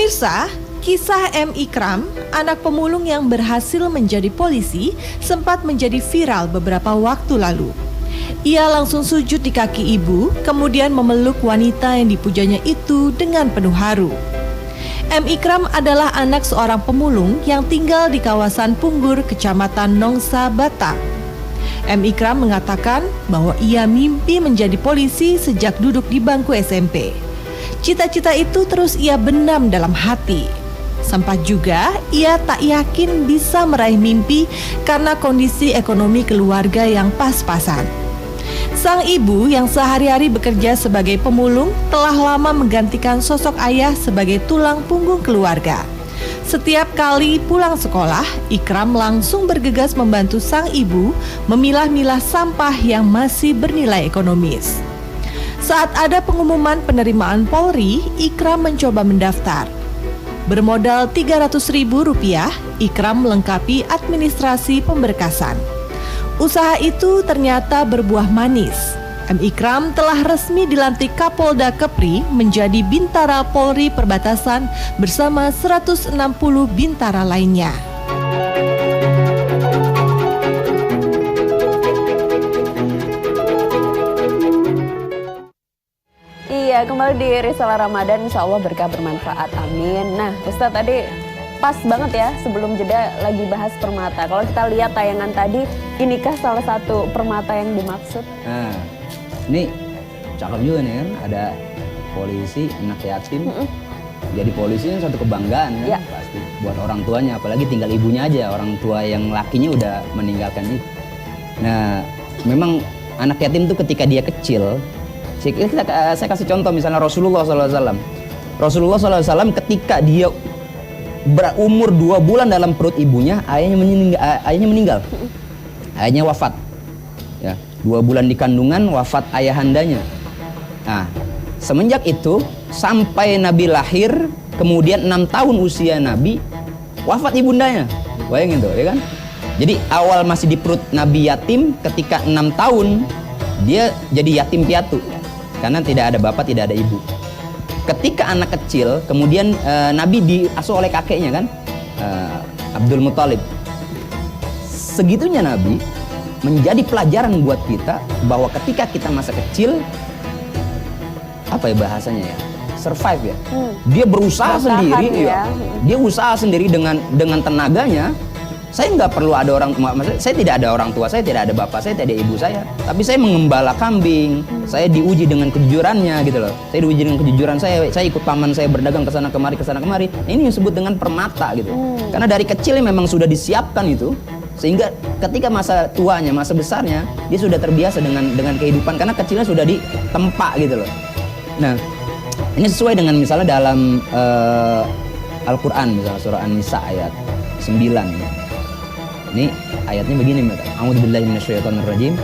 Pemirsa, kisah M. Ikram, anak pemulung yang berhasil menjadi polisi, sempat menjadi viral beberapa waktu lalu. Ia langsung sujud di kaki ibu, kemudian memeluk wanita yang dipujanya itu dengan penuh haru. M. Ikram adalah anak seorang pemulung yang tinggal di kawasan Punggur, Kecamatan Nongsa, Batam. M. Ikram mengatakan bahwa ia mimpi menjadi polisi sejak duduk di bangku SMP. Cita-cita itu terus ia benam dalam hati. Sempat juga ia tak yakin bisa meraih mimpi karena kondisi ekonomi keluarga yang pas-pasan. Sang ibu yang sehari-hari bekerja sebagai pemulung telah lama menggantikan sosok ayah sebagai tulang punggung keluarga. Setiap kali pulang sekolah, Ikram langsung bergegas membantu sang ibu memilah-milah sampah yang masih bernilai ekonomis. Saat ada pengumuman penerimaan Polri, Ikram mencoba mendaftar. Bermodal Rp300.000, Ikram melengkapi administrasi pemberkasan. Usaha itu ternyata berbuah manis. M. Ikram telah resmi dilantik Kapolda Kepri menjadi Bintara Polri Perbatasan bersama 160 bintara lainnya. Iya, kembali di Risalah Ramadan, insya Allah berkah bermanfaat, amin. Nah, Ustadz tadi pas banget ya, sebelum jeda lagi bahas permata. Kalau kita lihat tayangan tadi, inikah salah satu permata yang dimaksud? Nah, ini cakep juga nih kan, ada polisi, anak yatim. Jadi polisi kan satu kebanggaan kan, ya, pasti buat orang tuanya, apalagi tinggal ibunya aja, orang tua yang lakinya udah meninggalkan itu. Nah, memang anak yatim tuh ketika dia kecil, saya kasih contoh misalnya Rasulullah SAW. Rasulullah SAW ketika dia berumur 2 bulan dalam perut ibunya, ayahnya meninggal. Ayahnya wafat. Ya, 2 bulan di kandungan, wafat ayahandanya. Nah, semenjak itu sampai Nabi lahir, kemudian 6 tahun usia Nabi, wafat ibundanya. Bayangin tuh, ya kan? Jadi awal masih di perut Nabi yatim, ketika 6 tahun dia jadi yatim piatu. Karena tidak ada bapak, tidak ada ibu. Ketika anak kecil, kemudian Nabi diasuh oleh kakeknya kan, Abdul Muthalib. Segitunya Nabi menjadi pelajaran buat kita bahwa ketika kita masa kecil, apa ya bahasanya ya, survive ya. Dia berusaha sendiri, ya. Dia usaha sendiri dengan tenaganya. Saya nggak perlu ada orang, maksudnya saya tidak ada orang tua, saya tidak ada bapak, saya tidak ada ibu saya. Tapi saya mengembala kambing, saya diuji dengan kejujurannya gitu loh. Saya diuji dengan kejujuran saya ikut paman saya berdagang ke sana kemari. Ini disebut dengan permata gitu. Karena dari kecil memang sudah disiapkan itu, sehingga ketika masa tuanya, masa besarnya, dia sudah terbiasa dengan kehidupan karena kecilnya sudah ditempa gitu loh. Nah, ini sesuai dengan misalnya dalam Al-Quran, misalnya surah An-Nisa ayat 9. Ini ayatnya begini, A'udzubillahi minasyaitonirrajim.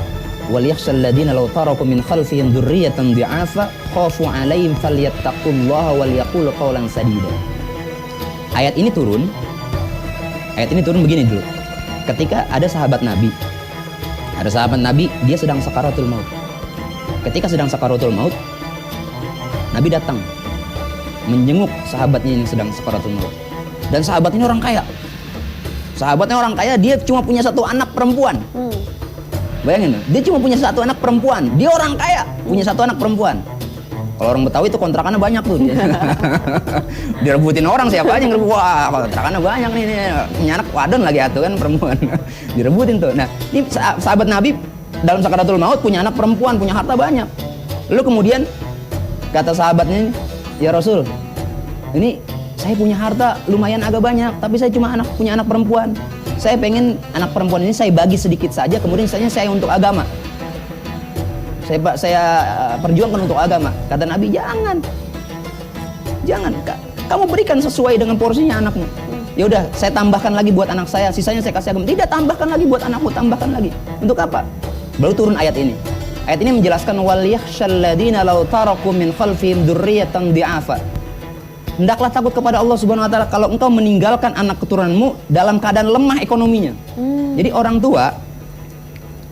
Wal yakhshal ladzina law taraku min khalfihim dzurriyyatan dhi'afa khafu 'alaihim falyattaqullaha wal yaqulu qawlan sadida. Ayat ini turun begini dulu. Ketika ada sahabat Nabi, dia sedang sakaratul maut. Ketika sedang sakaratul maut, Nabi datang menjenguk sahabatnya yang sedang sakaratul maut. Dan sahabat ini orang kaya. Sahabatnya orang kaya, dia cuma punya 1 anak perempuan. Bayangin, dia cuma punya 1 anak perempuan. Dia orang kaya, punya 1 anak perempuan. Kalau orang Betawi itu kontrakannya banyak tuh. Direbutin orang, siapa aja yang ngerebut. Wah, kontrakannya banyak nih. Punya anak wadon lagi atuh kan perempuan. Direbutin tuh. Nah, ini sahabat Nabi dalam sakaratul maut punya anak perempuan, punya harta banyak. Lalu kemudian kata sahabatnya, ya Rasul, ini saya punya harta lumayan agak banyak, tapi saya cuma punya anak perempuan. Saya pengen anak perempuan ini saya bagi sedikit saja, kemudian saya untuk agama. Saya perjuangkan untuk agama. Kata Nabi, jangan. Kamu berikan sesuai dengan porsinya anakmu. Ya udah, saya tambahkan lagi buat anak saya, sisanya saya kasih agama. Tidak, tambahkan lagi buat anakmu, tambahkan lagi. Untuk apa? Baru turun ayat ini. Ayat ini menjelaskan wal yakhshal ladzina law taraku min khalfihim dzurriyyatan dhi'afa. Hendaklah takut kepada Allah Subhanahu wa taala kalau engkau meninggalkan anak keturunanmu dalam keadaan lemah ekonominya. Jadi orang tua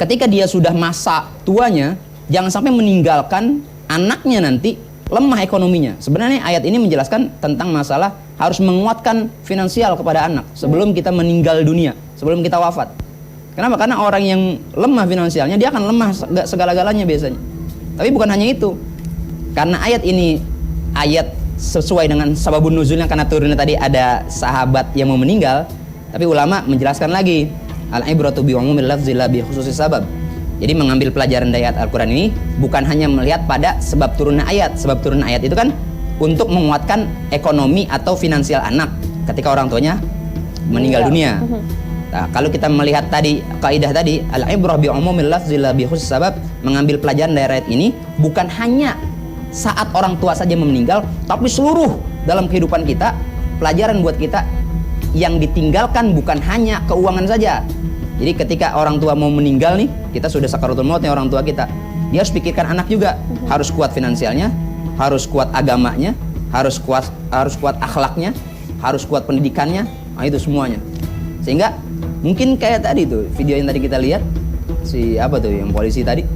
ketika dia sudah masa tuanya, jangan sampai meninggalkan anaknya nanti lemah ekonominya. Sebenarnya ayat ini menjelaskan tentang masalah harus menguatkan finansial kepada anak sebelum kita meninggal dunia, sebelum kita wafat. Kenapa? Karena orang yang lemah finansialnya dia akan lemah segala-galanya biasanya. Tapi bukan hanya itu. Karena ayat ini ayat sesuai dengan sababun nuzulnya, karena turunnya tadi ada sahabat yang mau meninggal. Tapi ulama menjelaskan lagi, al-ibratu bi umumil lafzi la bi khususis sabab. Jadi mengambil pelajaran dari ayat Al-Quran ini bukan hanya melihat pada sebab turunnya ayat. Sebab turunnya ayat itu kan untuk menguatkan ekonomi atau finansial anak ketika orang tuanya meninggal dunia. Nah, kalau kita melihat tadi kaidah tadi al-ibrah bi umumil lafzi la bi khususis sabab, mengambil pelajaran dari ayat ini bukan hanya saat orang tua saja meninggal, tapi seluruh dalam kehidupan kita. Pelajaran buat kita yang ditinggalkan bukan hanya keuangan saja. Jadi ketika orang tua mau meninggal nih, kita sudah sakaratul maut nih orang tua kita, dia harus pikirkan anak juga. Harus kuat finansialnya, harus kuat agamanya, harus kuat akhlaknya, harus kuat pendidikannya. Nah, itu semuanya. Sehingga mungkin kayak tadi tuh video yang tadi kita lihat, si apa tuh yang polisi tadi,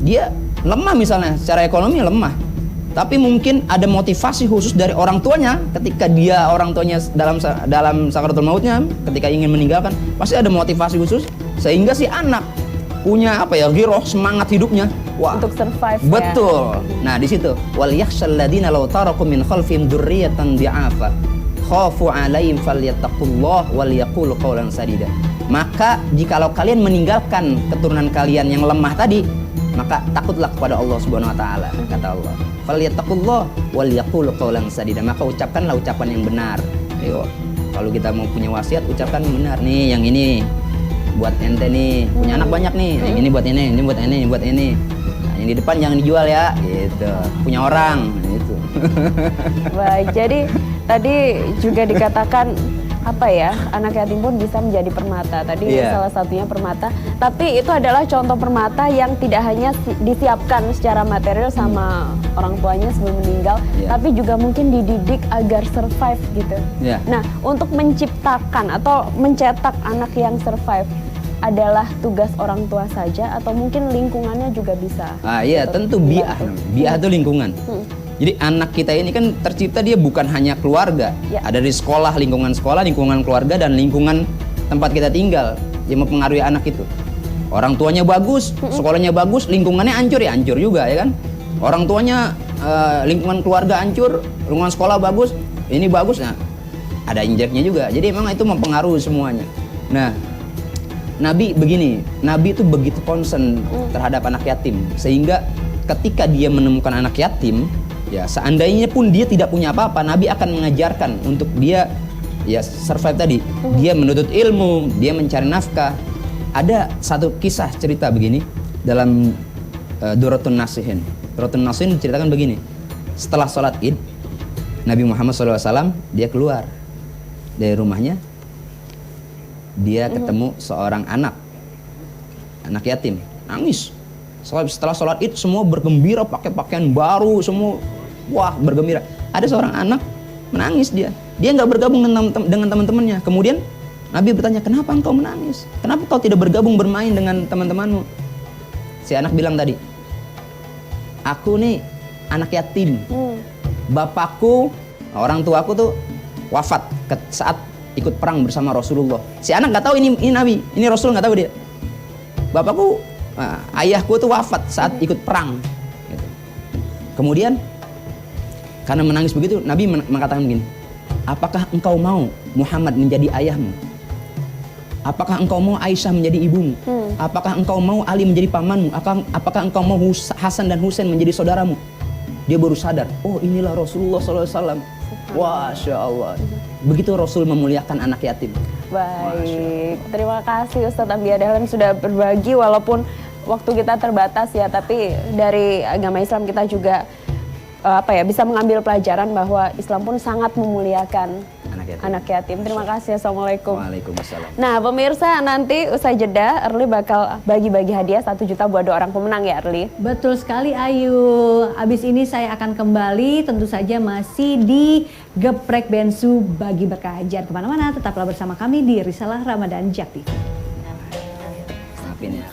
dia lemah misalnya secara ekonomi lemah, tapi mungkin ada motivasi khusus dari orang tuanya ketika dia orang tuanya dalam sakaratul mautnya, ketika ingin meninggalkan, pasti ada motivasi khusus sehingga si anak punya apa ya, giroh, semangat hidupnya. Wah, untuk survive. Betul. Ya. Nah, di situ wal yakhshal ladzina law taraku min khalfihim dzurriyyatan dhi'afa khafu 'alaihim falyattaqullah wal yaqulu qawlan sadida. Maka jikalau kalian meninggalkan keturunan kalian yang lemah tadi, maka takutlah kepada Allah Subhanahu wa taala, kata Allah. Falyattaqullah wal yaqulu qawlan sadida. Maka ucapkanlah ucapan yang benar. Ayo, kalau kita mau punya wasiat, ucapkan yang benar. Nih, yang ini buat ente nih, punya anak banyak nih. Yang ini buat ini buat ini, ini buat ini. Nah, yang di depan jangan dijual ya, gitu. Punya orang, gitu. Baik, jadi tadi juga dikatakan apa ya, anak yatim pun bisa menjadi permata. Tadi salah satunya permata, tapi itu adalah contoh permata yang tidak hanya disiapkan secara material sama orang tuanya sebelum meninggal, tapi juga mungkin dididik agar survive gitu. Nah, untuk menciptakan atau mencetak anak yang survive adalah tugas orang tua saja atau mungkin lingkungannya juga bisa? Iya, tentu bi'ah. Bi'ah itu lingkungan. Jadi anak kita ini kan tercipta dia bukan hanya keluarga, ada di sekolah, lingkungan keluarga, dan lingkungan tempat kita tinggal yang mempengaruhi anak itu. Orang tuanya bagus, sekolahnya bagus, lingkungannya hancur ya hancur juga ya kan. Orang tuanya lingkungan keluarga hancur, lingkungan sekolah bagus, ini bagus, nah ada injeknya juga. Jadi memang itu mempengaruhi semuanya. Nah, Nabi begini, Nabi itu begitu concern terhadap anak yatim sehingga ketika dia menemukan anak yatim, ya seandainya pun dia tidak punya apa-apa, Nabi akan mengajarkan untuk dia ya survive tadi. Dia menuntut ilmu, dia mencari nafkah. Ada satu kisah cerita begini dalam Duratun Nasihin. Duratun Nasihin diceritakan begini. Setelah sholat Id, Nabi Muhammad SAW dia keluar dari rumahnya. Dia ketemu seorang anak yatim, nangis. Setelah sholat Id semua bergembira pakai pakaian baru, semua wah bergembira. Ada seorang anak menangis, dia nggak bergabung dengan teman-temannya. Kemudian Nabi bertanya, kenapa engkau menangis? Kenapa kau tidak bergabung bermain dengan teman-temanmu? Si anak bilang tadi, aku nih anak yatim. Bapakku, orang tuaku tuh wafat saat ikut perang bersama Rasulullah. Si anak nggak tahu ini Nabi, ini Rasul, nggak tahu dia. Bapakku, ayahku tuh wafat saat ikut perang. Gitu. Kemudian karena menangis begitu, Nabi mengatakan begini, apakah engkau mau Muhammad menjadi ayahmu? Apakah engkau mau Aisyah menjadi ibumu? Apakah engkau mau Ali menjadi pamanmu? Apakah engkau mau Hasan dan Husain menjadi saudaramu? Dia baru sadar, oh inilah Rasulullah SAW. Masya Allah. Begitu Rasul memuliakan anak yatim. Baik, terima kasih Ustadz Ambiyah Dahlan sudah berbagi, walaupun waktu kita terbatas ya, tapi dari agama Islam kita juga bisa mengambil pelajaran bahwa Islam pun sangat memuliakan anak yatim. Terima kasih. Assalamualaikum. Waalaikumsalam. Nah pemirsa, nanti usai jeda Early bakal bagi-bagi hadiah 1 juta buat 2 orang pemenang ya Early. Betul sekali Ayu. Abis ini saya akan kembali tentu saja masih di Geprek Bensu Bagi Berkah. Jangan kemana-mana, tetaplah bersama kami di Risalah Ramadan Jak TV. Maafin ya.